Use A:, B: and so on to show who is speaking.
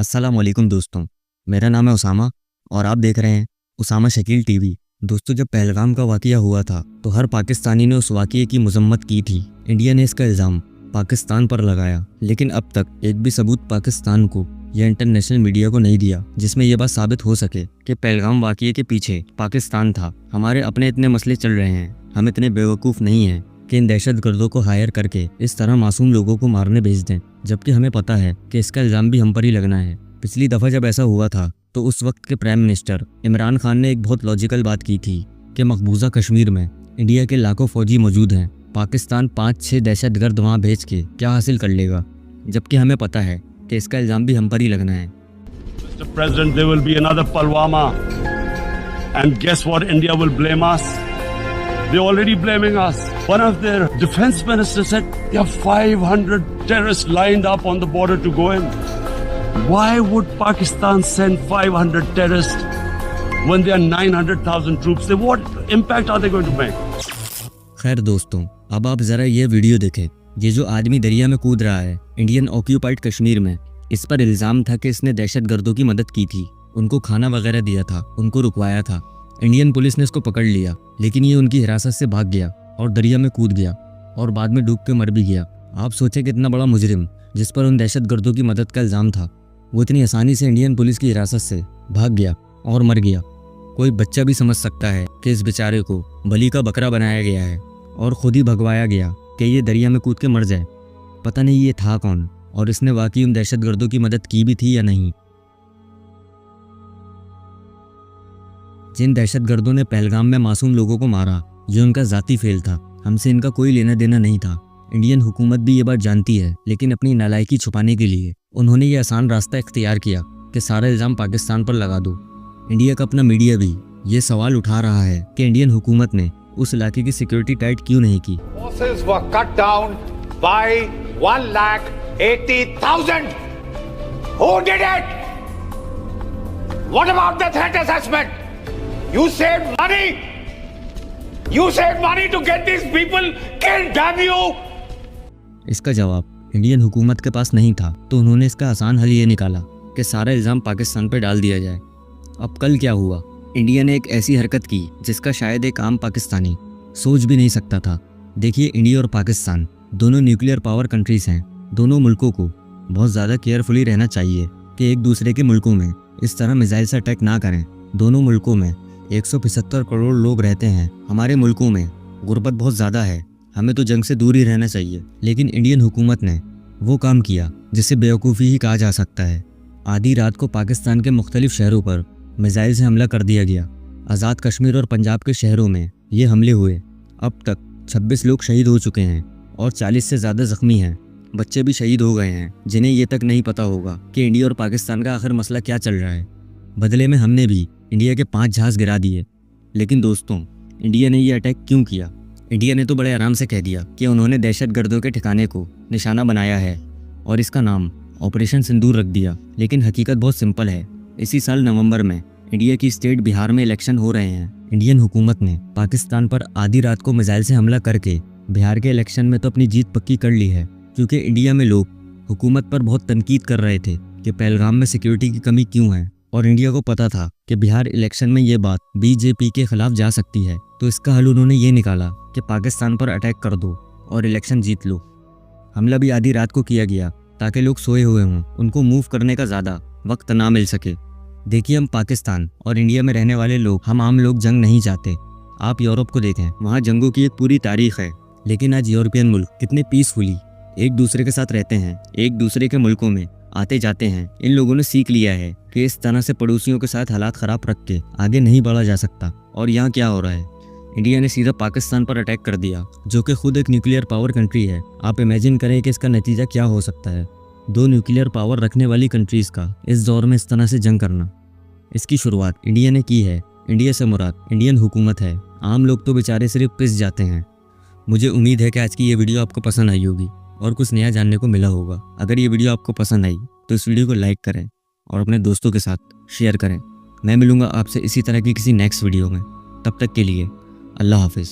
A: अस्सलाम वालेकुम दोस्तों, मेरा नाम है उसामा और आप देख रहे हैं उसामा शकील टीवी। दोस्तों, जब पहलगाम का वाक़या हुआ था तो हर पाकिस्तानी ने उस वाक़ये की मज़म्मत की थी। इंडिया ने इसका इल्ज़ाम पाकिस्तान पर लगाया, लेकिन अब तक एक भी सबूत पाकिस्तान को या इंटरनेशनल मीडिया को नहीं दिया जिसमें यह बात साबित हो सके कि पहलगाम वाक़ये के पीछे पाकिस्तान था। हमारे अपने इतने मसले चल रहे हैं, हम इतने बेवकूफ़ नहीं हैं कि इन दहशतगर्दों को हायर करके इस तरह मासूम लोगों को मारने भेज दें, जबकि हमें पता है कि इसका इल्ज़ाम भी हम पर ही लगना है। पिछली दफ़ा जब ऐसा हुआ था तो उस वक्त के प्राइम मिनिस्टर इमरान खान ने एक बहुत लॉजिकल बात की थी कि मकबूजा कश्मीर में इंडिया के लाखों फौजी मौजूद हैं, पाकिस्तान 5-6 दहशतगर्द वहाँ भेज के क्या हासिल कर लेगा, जबकि हमें पता है कि इसका इल्ज़ाम भी हम पर ही लगना है।
B: Mr. President, there will be another Pulwama, and guess what? India will blame us. They're already blaming us. One of their defense ministers said there are 500 terrorists lined up on the border to go in. Why would Pakistan send 500 terrorists when there are 900,000 troops? What impact are they going to make?
A: खैर दोस्तों, अब आप ज़रा ये video देखें। ये जो आदमी दरिया में कूद रहा है इंडियन ऑक्यूपाइड कश्मीर में, इस पर इल्ज़ाम था कि इसने दहशतगर्दों की मदद की थी, उनको खाना वगैरह दिया था, उनको रुकवाया था। इंडियन पुलिस ने इसको पकड़ लिया, लेकिन ये उनकी हिरासत से भाग गया और दरिया में कूद गया और बाद में डूब के मर भी गया। आप सोचें कितना बड़ा मुजरिम जिस पर उन दहशतगर्दों की मदद का इल्ज़ाम था, वो इतनी आसानी से इंडियन पुलिस की हिरासत से भाग गया और मर गया। कोई बच्चा भी समझ सकता है कि इस बेचारे को बलि का बकरा बनाया गया है और खुद ही भगवाया गया कि ये दरिया में कूद के मर जाए। पता नहीं ये था कौन और इसने वाकई उन दहशतगर्दों की मदद की भी थी या नहीं। जिन दहशतगर्दों ने पहलगाम में मासूम लोगों को मारा, ये उनका ज़ाती फेल था, हमसे इनका कोई लेना देना नहीं था। इंडियन हुकूमत भी ये बात जानती है, लेकिन अपनी नालायकी छुपाने के लिए उन्होंने ये आसान रास्ता इख्तियार किया कि सारा इल्ज़ाम पाकिस्तान पर लगा दो। इंडिया का अपना मीडिया भी ये सवाल उठा रहा है कि इंडियन हुकूमत ने उस इलाके की सिक्योरिटी टाइट क्यों नहीं की।
C: Forces were cut down by 1,80,000. Who did it? What about the threat assessment? You saved money. You saved money to get these people killed, damn you.
A: इसका जवाब इंडियन हुकूमत के पास नहीं था, तो उन्होंने इसका आसान हल ये निकाला कि सारा इल्ज़ाम पाकिस्तान पर डाल दिया जाए। अब कल क्या हुआ? इंडिया ने एक ऐसी हरकत की जिसका शायद एक आम पाकिस्तानी सोच भी नहीं सकता था। देखिए, इंडिया और पाकिस्तान दोनों न्यूक्लियर पावर कंट्रीज़ हैं। दोनों मुल्कों को बहुत ज़्यादा केयरफुली रहना चाहिए कि एक दूसरे के मुल्कों में इस तरह मिसाइल से अटैक ना करें। दोनों मुल्कों में 175 करोड़ लोग रहते हैं। हमारे मुल्कों में गुर्बत बहुत ज़्यादा है, हमें तो जंग से दूर ही रहना चाहिए। लेकिन इंडियन हुकूमत ने वो काम किया जिसे बेवकूफ़ी ही कहा जा सकता है। आधी रात को पाकिस्तान के मुख्तलिफ शहरों पर मिसाइल से हमला कर दिया गया। आज़ाद कश्मीर और पंजाब के शहरों में ये हमले हुए। अब तक 26 लोग शहीद हो चुके हैं और 40 से ज़्यादा ज़ख्मी हैं। बच्चे भी शहीद हो गए हैं जिन्हें ये तक नहीं पता होगा कि इंडिया और पाकिस्तान का आखिर मसला क्या चल रहा है। बदले में हमने भी इंडिया के 5 जहाज़ गिरा दिए। लेकिन दोस्तों, इंडिया ने ये अटैक क्यों किया? इंडिया ने तो बड़े आराम से कह दिया कि उन्होंने दहशतगर्दों के ठिकाने को निशाना बनाया है और इसका नाम ऑपरेशन सिंदूर रख दिया। लेकिन हकीकत बहुत सिंपल है। इसी साल नवंबर में इंडिया की स्टेट बिहार में इलेक्शन हो रहे हैं। इंडियन हुकूमत ने पाकिस्तान पर आधी रात को मिसाइल से हमला करके बिहार के इलेक्शन में तो अपनी जीत पक्की कर ली है, क्योंकि इंडिया में लोग हुकूमत पर बहुत तनकीद कर रहे थे कि पहलगाम में सिक्योरिटी की कमी क्यों है। और इंडिया को पता था कि बिहार इलेक्शन में ये बात बीजेपी के खिलाफ जा सकती है, तो इसका हल उन्होंने ये निकाला कि पाकिस्तान पर अटैक कर दो और इलेक्शन जीत लो। हमला भी आधी रात को किया गया ताकि लोग सोए हुए हों, उनको मूव करने का ज़्यादा वक्त ना मिल सके। देखिए, हम पाकिस्तान और इंडिया में रहने वाले लोग, हम आम लोग जंग नहीं चाहते। आप यूरोप को देखें, वहाँ जंगों की एक पूरी तारीख है। लेकिन आज यूरोपियन मुल्क कितने पीसफुली एक दूसरे के साथ रहते हैं, एक दूसरे के मुल्कों में आते जाते हैं। इन लोगों ने सीख लिया है कि इस तरह से पड़ोसियों के साथ हालात ख़राब रख के आगे नहीं बढ़ा जा सकता। और यहाँ क्या हो रहा है? इंडिया ने सीधा पाकिस्तान पर अटैक कर दिया, जो कि खुद एक न्यूक्लियर पावर कंट्री है। आप इमेजिन करें कि इसका नतीजा क्या हो सकता है। 2 न्यूक्लियर पावर रखने वाली कंट्रीज़ का इस दौर में इस तरह से जंग करना। इसकी शुरुआत इंडिया ने की है। इंडिया से मुराद इंडियन हुकूमत है। आम लोग तो बेचारे सिर्फ पिस जाते हैं। मुझे उम्मीद है कि आज की ये वीडियो आपको पसंद आई होगी और कुछ नया जानने को मिला होगा। अगर ये वीडियो आपको पसंद आई तो इस वीडियो को लाइक करें और अपने दोस्तों के साथ शेयर करें। मैं मिलूँगा आपसे इसी तरह की किसी नेक्स्ट वीडियो में। तब तक के लिए अल्लाह हाफिज़।